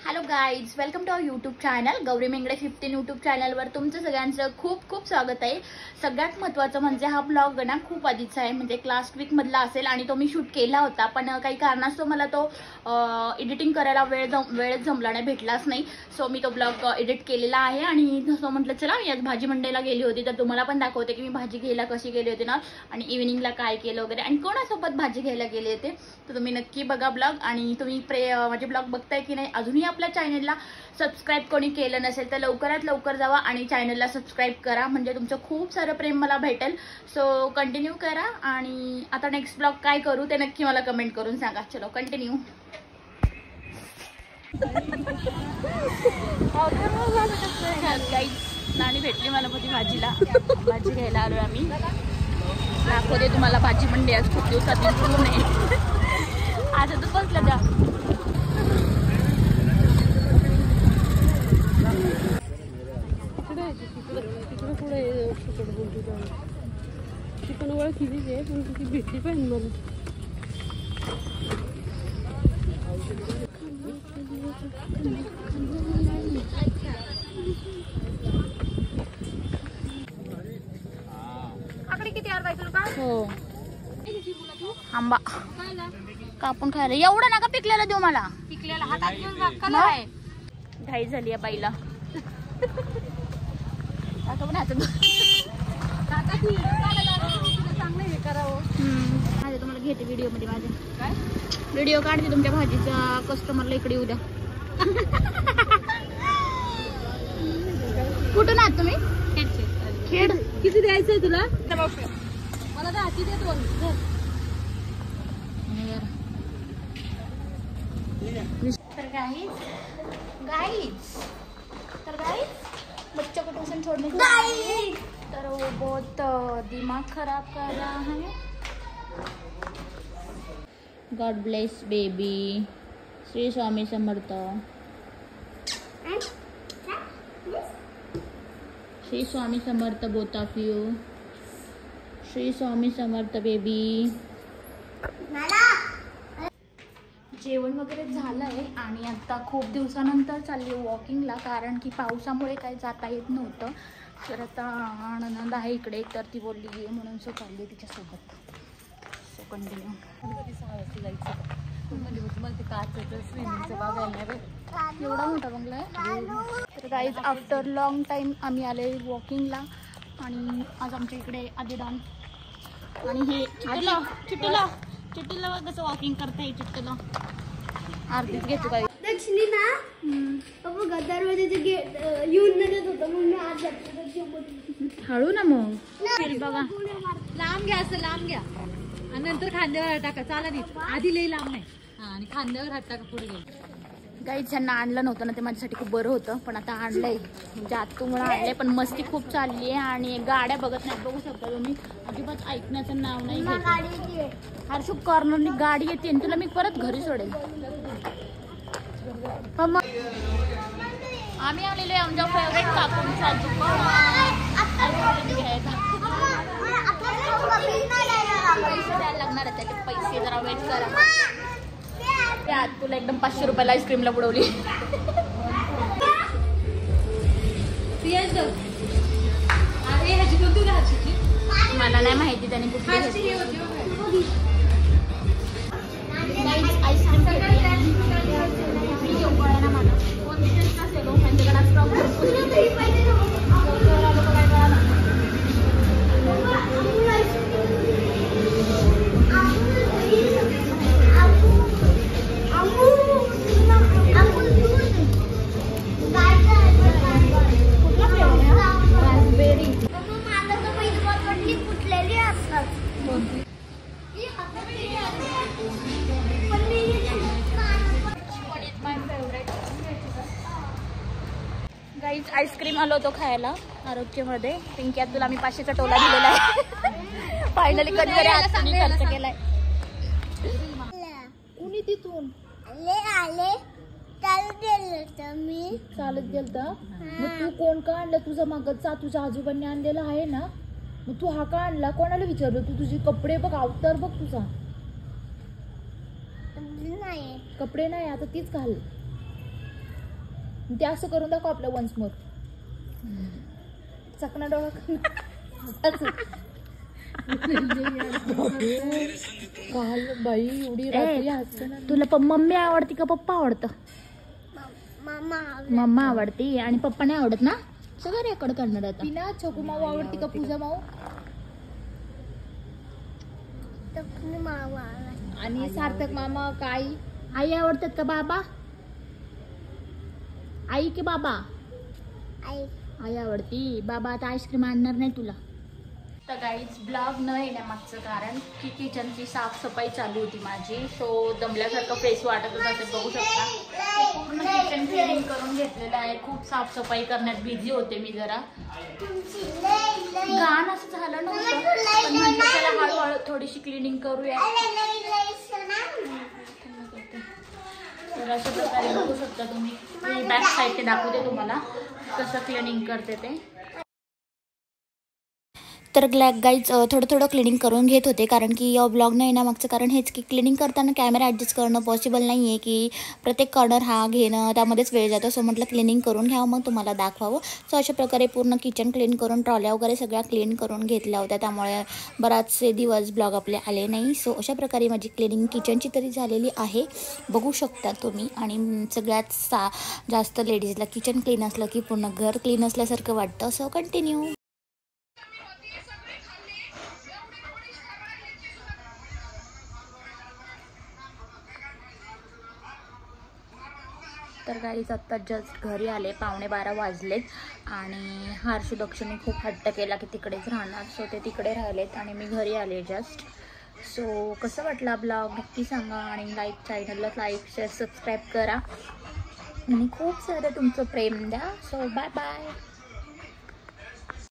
Hello guys, welcome to our YouTube channel Gauri Mengde 15 YouTube चॅनलवर तुमचं सगळ्यांचं खूप खूप स्वागत आहे। सगळ्यात महत्त्वाचं म्हणजे हा ब्लॉग ना खूप आधीचा आहे, म्हणजे लास्ट वीक मधला असेल आणि तो मी शूट केला होता, पण काही कारणास्तव मला तो एडिटिंग करायला वेळच जमला नाही, भेटलाच नाही। सो मी तो ब्लॉग एडिट केलेला आहे आणि सो म्हटलं चला मी आज भाजी मंडईला गेली होती तर तुम्हाला पण दाखवते की मी भाजी घ्यायला कशी गेली होती ना, आणि इव्हिनिंगला काय केलं वगैरे आणि कोणासोबत भाजी घ्यायला गेले होते। तर तुम्ही नक्की बघा ब्लॉग, आणि तुम्ही माझे ब्लॉग बघताय की नाही अजूनही आपल्या चॅनलला सबस्क्राइब कोणी केलं नसेल तर लवकरात लवकर जावा आणि चॅनलला सबस्क्राइब करा, म्हणजे तुमचं खूप सारं प्रेम मला भेटेल। सो कंटिन्यू करा आणि आता नेक्स्ट ब्लॉग काय करू ते नक्की मला कमेंट करून सांगा। चलो कंटिन्यू। नाणी भेटली मला ती भाजीला, भाजी घ्यायला आलोय आम्ही। दाखवते तुम्हाला भाजी मंडी आज खूप दिवसात नाही आज तर बसलं द्या। चिकन ओळखीची आहे पण ती भेटली पाहिजे मला। आकडे किती यार पाहिजे का? हो आंबा कापून खायला एवढा नका पिकलेला देऊ मला, पिकलेला हातात घेऊन राखला आहे। घाई झाली आहे बाईला। आता पण हातात चांगलं हे करावं। माझे तुम्हाला घेते व्हिडिओ मध्ये, माझे काय व्हिडिओ काढते तुमच्या भाजीचा, कस्टमरला इकडे येऊ द्या। कुठून आहात तुम्ही? खेड। किती द्यायचंय तुला? मला तर हाती दे दोन। तर गाइस बच्चों को ट्यूशन छोड़ने के लिए तर वो बहुत दिमाग खराब कर रहा है। God bless baby. Shri Swami Samarth. Shri Swami Samarth both of you. Shri Swami Samarth baby. जेवण वगैरे झालं आहे आणि आता खूप दिवसानंतर चालली वॉकिंगला, कारण की पावसामुळे काही जाता येत नव्हतं। तर आता आनंद आहे इकडे, तर ती बोलली आहे म्हणून सो चालली तिच्यासोबत। So continue. एवढा मोठा बंगला आहे। तर गाईज आफ्टर लॉंग टाईम आम्ही आले वॉकिंगला, आणि आज आमच्या इकडे आदिदान आणि हे चिट्टीला कसं वॉकिंग करता येईल, चिट्टीला अर्धीच घेतो काही दक्षिणी ना बघा दरवाजाचे गेट येऊन न देत होतं म्हणून आज हळू ना मग बघा। लांब घ्या, असं लांब घ्या आणि नंतर खांद्यावर हात टाका। चाला नाही आधी लई लांब नाही, आणि खांद्यावर हात टाका पुढे गेले। गाईज ज्यांना आणलं नव्हतं ना ते माझ्यासाठी खूप बरं होतं, पण आता आणलंय म्हणजे आत्तूमुळे आणलंय, पण मस्ती खूप चालली आहे आणि गाड्या बघत नाही, बघू शकता तुम्ही, अजिबात ऐकण्याचं नाव नाही घेत। हर्षू कॉर्नरनी गाडी येते आणि तुला मी परत घरी सोडेल। आम्ही आलेलो आहे आमच्या फेवरेट काकूंचा दुकान घ्यायचा। पैसे द्यायला लागणार आहे, त्याचे पैसे जरा वेट करा। त्यात तुला एकदम 500 रुपयाला आईस्क्रीमला बुडवली। मला नाही माहिती त्याने कुठली आईस्क्रीम गाईज आईस्क्रीम आलो होतो खायला आरोग्यमध्ये। पिंकी तुला मी 500चा टोला दिलेला आहे। फायनली कधीतरी आज मी खर्च केलाय। कुणी तिथून आले चालत गेलता? मग तू कोण का आणलं? तुझा मागचा तुझ्या आजोबांनी आणलेला आहे ना, मग तू हा का आणला? कोणाला विचारलं तू? तुझे कपडे बघ, अवतार बघ तुझा। नाही कपडे नाही आता तीच घाल। ते असं करून दाखव आपलं वन्स मोर. चकना डोळा काल बाई एवढी रात्री हसते ना. तुला मम्मी आवडती का पप्पा आवडतं? मम्मा आवडती आणि पप्पा नाही आवडत ना. सगळं रेकॉर्ड करणार आता. तिला छोकू माऊ आवडती का पूजा माऊ? आणि सार्थक मामा काय आई आवडतात का बाबा? आई की बाबा? आई आवडती. बाबा आता आईस्क्रीम आणणार नाही तुला. तर गाईज ब्लॉग न येण्यामागचं कारण की किचनची साफसफाई चालू होती माझी. सो दमल्यासारखं फेस वाटत असेल बघू शकता. पूर्ण किचन क्लिनिंग करून घेतलेलं आहे. खूप साफसफाई करण्यात बिझी होते मी जरा. घाण असं झालं नव्हतं पण म्हटलं त्याला हळूहळू थोडीशी क्लिनिंग करूया. तर अशा प्रकारे बघू शकता तुम्ही. बॅक साईड ते दाखवते तुम्हाला कसं क्लिनिंग करते ते. तर गाईज थोडं क्लिनिंग करून घेत होते कारण की ब्लॉग न येण्यामागचं कारण हेच की क्लिनिंग करताना कॅमेरा ॲडजस्ट करणं पॉसिबल नाही आहे की प्रत्येक कॉर्नर हा घेणं त्यामध्येच वेळ जातो. सो म्हटलं क्लिनिंग करून घ्यावं मग तुम्हाला दाखवावं. सो अशा प्रकारे पूर्ण किचन क्लीन करून ट्रॉल्या वगैरे सगळ्या क्लीन करून घेतल्या होत्या. त्यामुळे बराचसे दिवस ब्लॉग आपले आले नाही. सो अशा प्रकारे माझी क्लिनिंग किचनची तरी झालेली आहे बघू शकता तुम्ही. आणि सगळ्यात जास्त लेडीजला किचन क्लीन असलं की पूर्ण घर क्लीन असल्यासारखं वाटतं. So continue. तर गाईज आत्ता जस्ट घरी आले. 11:15 वाजलेत आणि हर्षू दक्षिणी खूप हट्ट केला की तिकडेच राहणार. सो ते तिकडे राहिलेत आणि मी घरी आले जस्ट. सो कसं वाटला ब्लॉग नक्की सांगा आणि चॅनलला लाईक शेअर सबस्क्राईब करा आणि खूप सारं तुमचं प्रेम द्या. So bye bye.